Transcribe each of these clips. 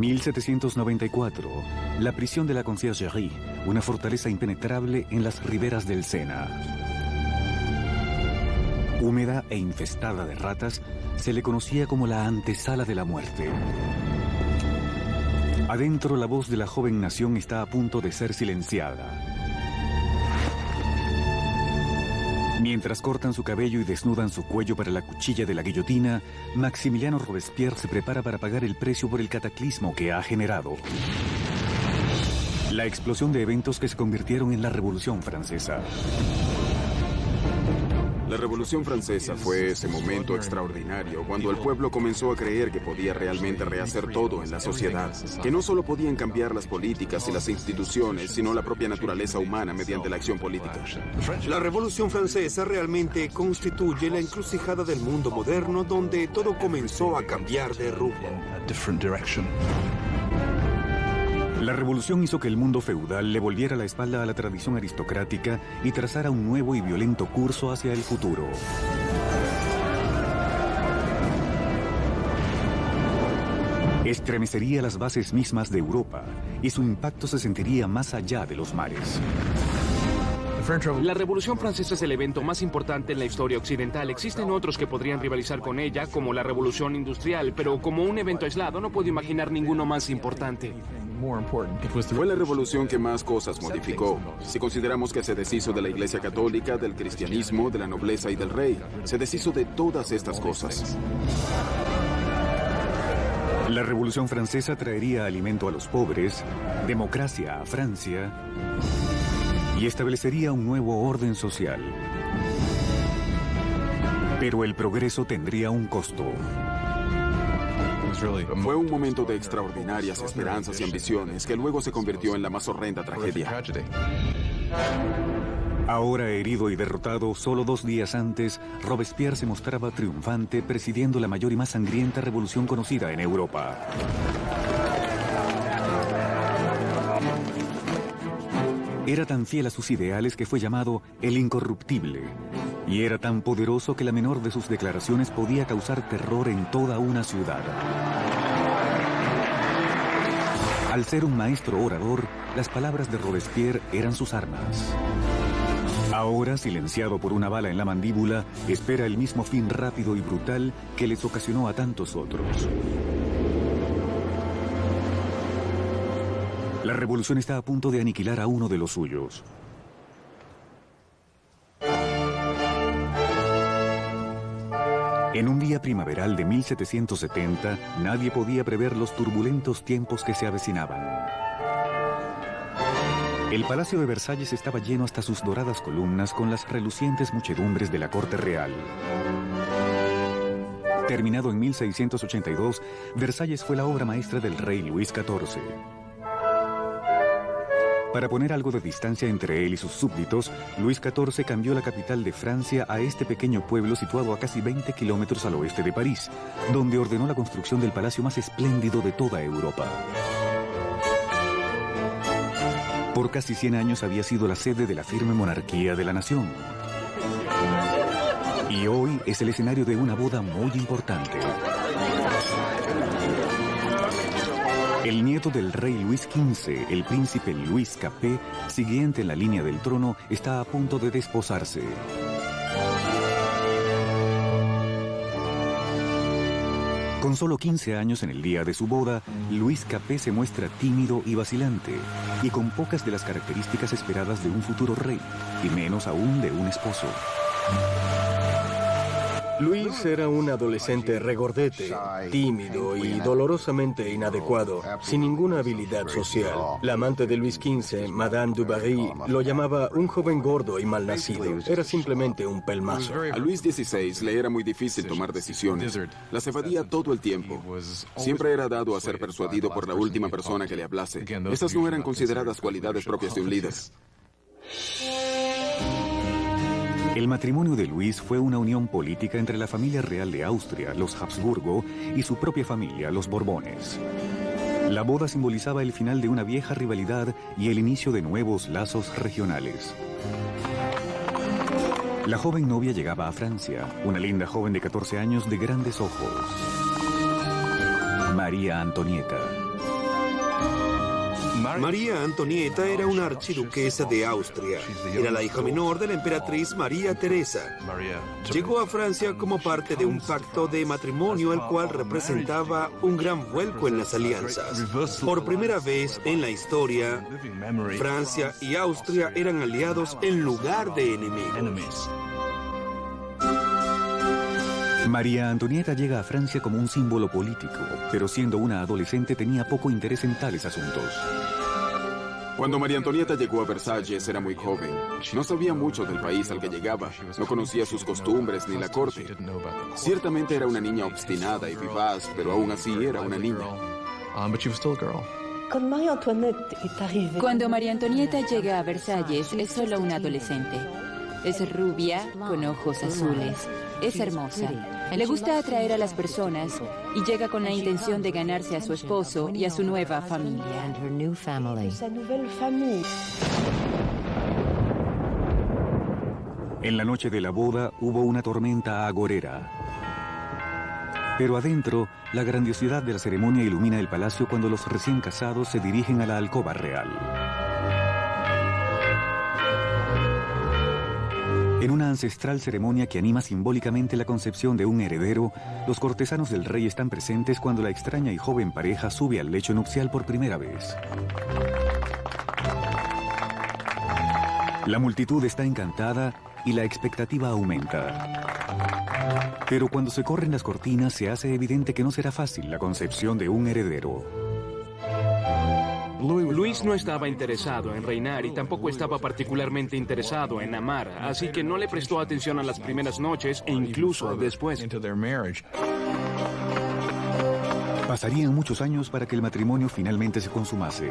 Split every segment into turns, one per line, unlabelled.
1794. La prisión de la Conciergerie, una fortaleza impenetrable en las riberas del Sena. Húmeda e infestada de ratas, se le conocía como la antesala de la muerte. Adentro, la voz de la joven nación está a punto de ser silenciada. Mientras cortan su cabello y desnudan su cuello para la cuchilla de la guillotina, Maximiliano Robespierre se prepara para pagar el precio por el cataclismo que ha generado. La explosión de eventos que se convirtieron en la Revolución Francesa.
La Revolución Francesa fue ese momento extraordinario cuando el pueblo comenzó a creer que podía realmente rehacer todo en la sociedad, que no solo podían cambiar las políticas y las instituciones, sino la propia naturaleza humana mediante la acción política.
La Revolución Francesa realmente constituye la encrucijada del mundo moderno donde todo comenzó a cambiar de rumbo.
La revolución hizo que el mundo feudal le volviera la espalda a la tradición aristocrática y trazara un nuevo y violento curso hacia el futuro. Estremecería las bases mismas de Europa y su impacto se sentiría más allá de los mares.
La Revolución Francesa es el evento más importante en la historia occidental. Existen otros que podrían rivalizar con ella, como la Revolución Industrial, pero como un evento aislado no puedo imaginar ninguno más importante.
Fue la revolución que más cosas modificó. Si consideramos que se deshizo de la Iglesia Católica, del cristianismo, de la nobleza y del rey, se deshizo de todas estas cosas.
La Revolución Francesa traería alimento a los pobres, democracia a Francia y establecería un nuevo orden social. Pero el progreso tendría un costo.
Fue un momento de extraordinarias esperanzas y ambiciones que luego se convirtió en la más horrenda tragedia.
Ahora herido y derrotado, solo 2 días antes, Robespierre se mostraba triunfante presidiendo la mayor y más sangrienta revolución conocida en Europa. Era tan fiel a sus ideales que fue llamado el incorruptible, y era tan poderoso que la menor de sus declaraciones podía causar terror en toda una ciudad. Al ser un maestro orador, las palabras de Robespierre eran sus armas. Ahora, silenciado por una bala en la mandíbula, espera el mismo fin rápido y brutal que les ocasionó a tantos otros. La revolución está a punto de aniquilar a uno de los suyos. En un día primaveral de 1770, nadie podía prever los turbulentos tiempos que se avecinaban. El Palacio de Versalles estaba lleno hasta sus doradas columnas con las relucientes muchedumbres de la corte real. Terminado en 1682, Versalles fue la obra maestra del rey Luis XIV. Para poner algo de distancia entre él y sus súbditos, Luis XIV cambió la capital de Francia a este pequeño pueblo situado a casi 20 kilómetros al oeste de París, donde ordenó la construcción del palacio más espléndido de toda Europa. Por casi 100 años había sido la sede de la firme monarquía de la nación. Y hoy es el escenario de una boda muy importante. El nieto del rey Luis XV, el príncipe Luis Capet, siguiente en la línea del trono, está a punto de desposarse. Con solo 15 años en el día de su boda, Luis Capet se muestra tímido y vacilante, y con pocas de las características esperadas de un futuro rey, y menos aún de un esposo.
Luis era un adolescente regordete, tímido y dolorosamente inadecuado, sin ninguna habilidad social. La amante de Luis XV, Madame du Barry, lo llamaba un joven gordo y malnacido. Era simplemente un pelmazo.
A Luis XVI le era muy difícil tomar decisiones. Las evadía todo el tiempo. Siempre era dado a ser persuadido por la última persona que le hablase. Esas no eran consideradas cualidades propias de un líder.
El matrimonio de Luis fue una unión política entre la familia real de Austria, los Habsburgo, y su propia familia, los Borbones. La boda simbolizaba el final de una vieja rivalidad y el inicio de nuevos lazos regionales. La joven novia llegaba a Francia, una linda joven de 14 años de grandes ojos. María Antonieta.
María Antonieta era una archiduquesa de Austria. Era la hija menor de la emperatriz María Teresa. Llegó a Francia como parte de un pacto de matrimonio, el cual representaba un gran vuelco en las alianzas. Por primera vez en la historia, Francia y Austria eran aliados en lugar de enemigos.
María Antonieta llega a Francia como un símbolo político, pero siendo una adolescente tenía poco interés en tales asuntos.
Cuando María Antonieta llegó a Versalles era muy joven. No sabía mucho del país al que llegaba. No conocía sus costumbres ni la corte. Ciertamente era una niña obstinada y vivaz, pero aún así era una niña.
Cuando María Antonieta llega a Versalles es solo una adolescente. Es rubia, con ojos azules. Es hermosa. Le gusta atraer a las personas y llega con la intención de ganarse a su esposo y a su nueva familia.
En la noche de la boda hubo una tormenta agorera. Pero adentro, la grandiosidad de la ceremonia ilumina el palacio cuando los recién casados se dirigen a la alcoba real. En una ancestral ceremonia que anima simbólicamente la concepción de un heredero, los cortesanos del rey están presentes cuando la extraña y joven pareja sube al lecho nupcial por primera vez. La multitud está encantada y la expectativa aumenta. Pero cuando se corren las cortinas se hace evidente que no será fácil la concepción de un heredero.
Luis no estaba interesado en reinar y tampoco estaba particularmente interesado en amar, así que no le prestó atención a las primeras noches e incluso después.
Pasarían muchos años para que el matrimonio finalmente se consumase.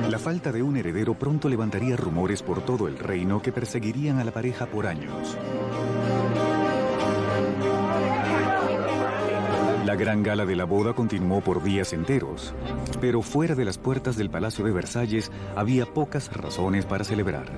La falta de un heredero pronto levantaría rumores por todo el reino que perseguirían a la pareja por años. La gran gala de la boda continuó por días enteros, pero fuera de las puertas del Palacio de Versalles había pocas razones para celebrar.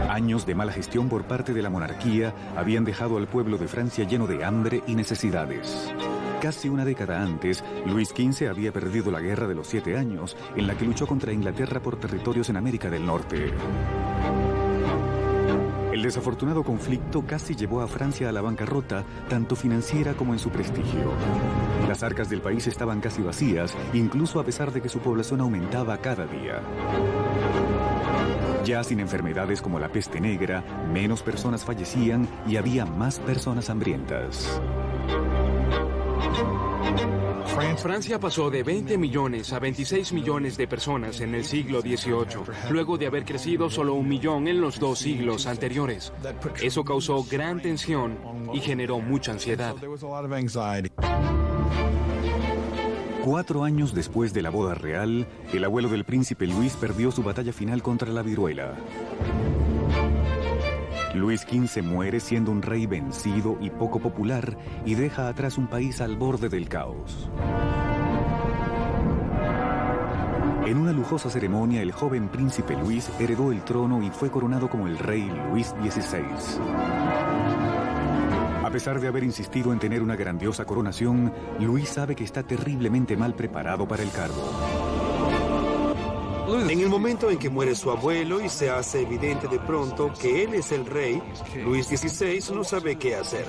Años de mala gestión por parte de la monarquía habían dejado al pueblo de Francia lleno de hambre y necesidades. Casi una década antes, Luis XV había perdido la Guerra de los 7 Años, en la que luchó contra Inglaterra por territorios en América del Norte. El desafortunado conflicto casi llevó a Francia a la bancarrota, tanto financiera como en su prestigio. Las arcas del país estaban casi vacías, incluso a pesar de que su población aumentaba cada día. Ya sin enfermedades como la peste negra, menos personas fallecían y había más personas hambrientas.
Francia pasó de 20 millones a 26 millones de personas en el siglo XVIII, luego de haber crecido solo 1 millón en los 2 siglos anteriores. Eso causó gran tensión y generó mucha ansiedad.
4 años después de la boda real, el abuelo del príncipe Luis perdió su batalla final contra la viruela. Luis XV muere siendo un rey vencido y poco popular y deja atrás un país al borde del caos. En una lujosa ceremonia, el joven príncipe Luis heredó el trono y fue coronado como el rey Luis XVI. A pesar de haber insistido en tener una grandiosa coronación, Luis sabe que está terriblemente mal preparado para el cargo.
En el momento en que muere su abuelo y se hace evidente de pronto que él es el rey, Luis XVI no sabe qué hacer.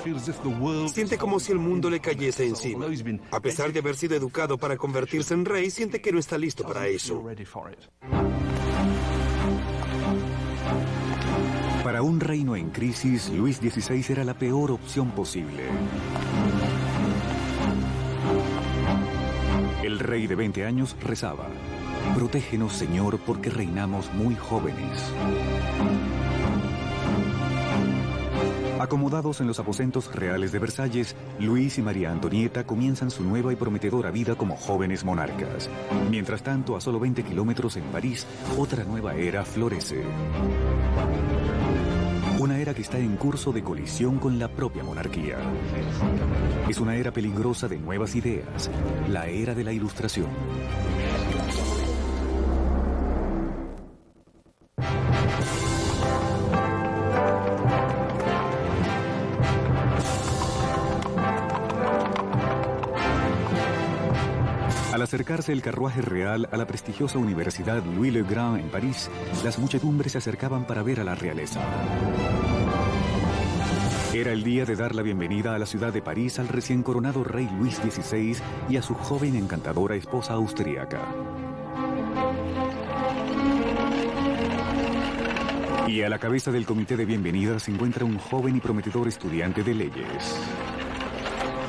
Siente como si el mundo le cayese encima. A pesar de haber sido educado para convertirse en rey, siente que no está listo para eso.
Para un reino en crisis, Luis XVI era la peor opción posible. El rey de 20 años rezaba: «Protégenos, Señor, porque reinamos muy jóvenes». Acomodados en los aposentos reales de Versalles, Luis y María Antonieta comienzan su nueva y prometedora vida como jóvenes monarcas. Mientras tanto, a solo 20 kilómetros en París, otra nueva era florece. Una era que está en curso de colisión con la propia monarquía. Es una era peligrosa de nuevas ideas, la era de la Ilustración. Al acercarse el carruaje real a la prestigiosa Universidad Louis le Grand en París, las muchedumbres se acercaban para ver a la realeza. Era el día de dar la bienvenida a la ciudad de París al recién coronado rey Luis XVI y a su joven encantadora esposa austríaca. Y a la cabeza del comité de bienvenida se encuentra un joven y prometedor estudiante de leyes,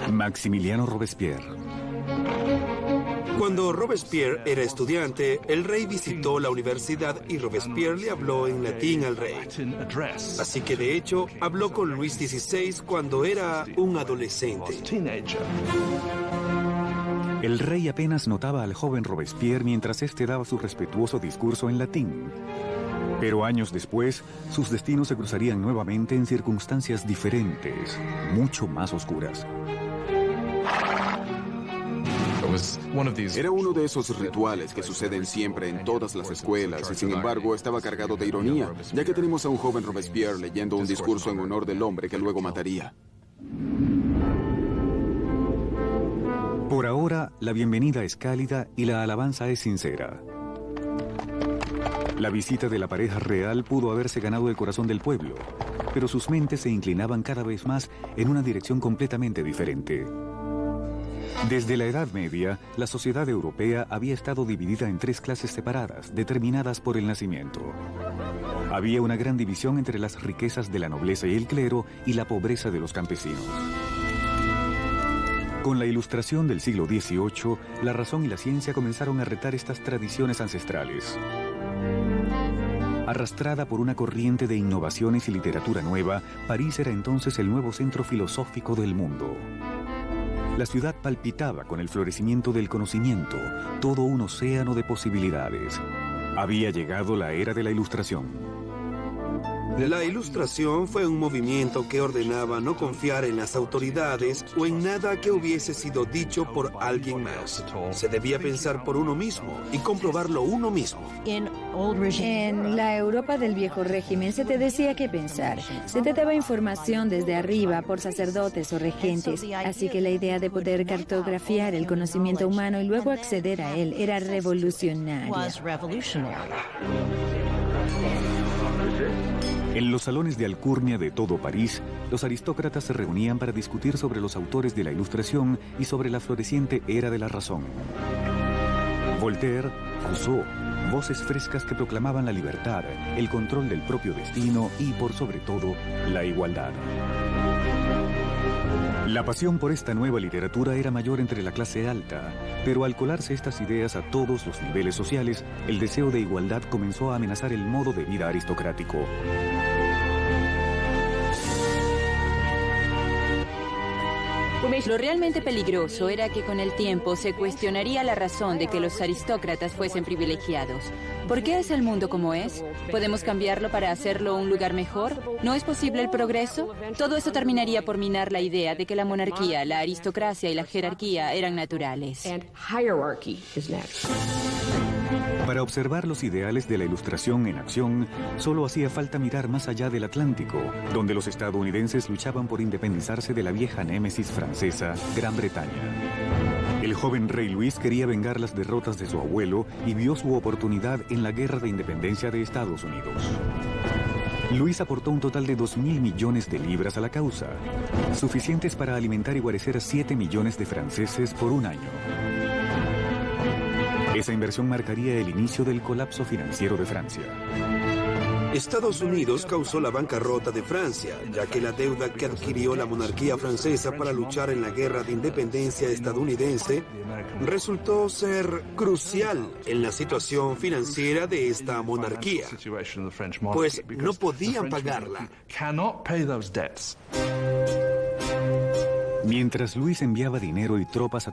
Maximiliano Robespierre.
Cuando Robespierre era estudiante, el rey visitó la universidad y Robespierre le habló en latín al rey. Así que de hecho, habló con Luis XVI cuando era un adolescente.
El rey apenas notaba al joven Robespierre mientras éste daba su respetuoso discurso en latín. Pero años después, sus destinos se cruzarían nuevamente en circunstancias diferentes, mucho más oscuras.
Era uno de esos rituales que suceden siempre en todas las escuelas y sin embargo estaba cargado de ironía, ya que tenemos a un joven Robespierre leyendo un discurso en honor del hombre que luego mataría.
Por ahora, la bienvenida es cálida y la alabanza es sincera. La visita de la pareja real pudo haberse ganado el corazón del pueblo, pero sus mentes se inclinaban cada vez más en una dirección completamente diferente. Desde la Edad Media, la sociedad europea había estado dividida en tres clases separadas, determinadas por el nacimiento. Había una gran división entre las riquezas de la nobleza y el clero y la pobreza de los campesinos. Con la Ilustración del siglo XVIII, la razón y la ciencia comenzaron a retar estas tradiciones ancestrales. Arrastrada por una corriente de innovaciones y literatura nueva, París era entonces el nuevo centro filosófico del mundo. La ciudad palpitaba con el florecimiento del conocimiento, todo un océano de posibilidades. Había llegado la era de la Ilustración.
La Ilustración fue un movimiento que ordenaba no confiar en las autoridades o en nada que hubiese sido dicho por alguien más. Se debía pensar por uno mismo y comprobarlo uno mismo.
En la Europa del viejo régimen se te decía qué pensar. Se te daba información desde arriba por sacerdotes o regentes. Así que la idea de poder cartografiar el conocimiento humano y luego acceder a él era revolucionaria.
En los salones de alcurnia de todo París, los aristócratas se reunían para discutir sobre los autores de la Ilustración y sobre la floreciente era de la razón. Voltaire, Rousseau, voces frescas que proclamaban la libertad, el control del propio destino y, por sobre todo, la igualdad. La pasión por esta nueva literatura era mayor entre la clase alta, pero al colarse estas ideas a todos los niveles sociales, el deseo de igualdad comenzó a amenazar el modo de vida aristocrático.
Lo realmente peligroso era que con el tiempo se cuestionaría la razón de que los aristócratas fuesen privilegiados. ¿Por qué es el mundo como es? ¿Podemos cambiarlo para hacerlo un lugar mejor? ¿No es posible el progreso? Todo eso terminaría por minar la idea de que la monarquía, la aristocracia y la jerarquía eran naturales.
Para observar los ideales de la Ilustración en acción, solo hacía falta mirar más allá del Atlántico, donde los estadounidenses luchaban por independizarse de la vieja némesis francesa, Gran Bretaña. El joven rey Luis quería vengar las derrotas de su abuelo y vio su oportunidad en la Guerra de Independencia de Estados Unidos. Luis aportó un total de 2.000 millones de libras a la causa, suficientes para alimentar y guarecer a 7 millones de franceses por un año. Esa inversión marcaría el inicio del colapso financiero de Francia.
Estados Unidos causó la bancarrota de Francia, ya que la deuda que adquirió la monarquía francesa para luchar en la guerra de independencia estadounidense resultó ser crucial en la situación financiera de esta monarquía, pues no podían pagarla.
Mientras Luis enviaba dinero y tropas a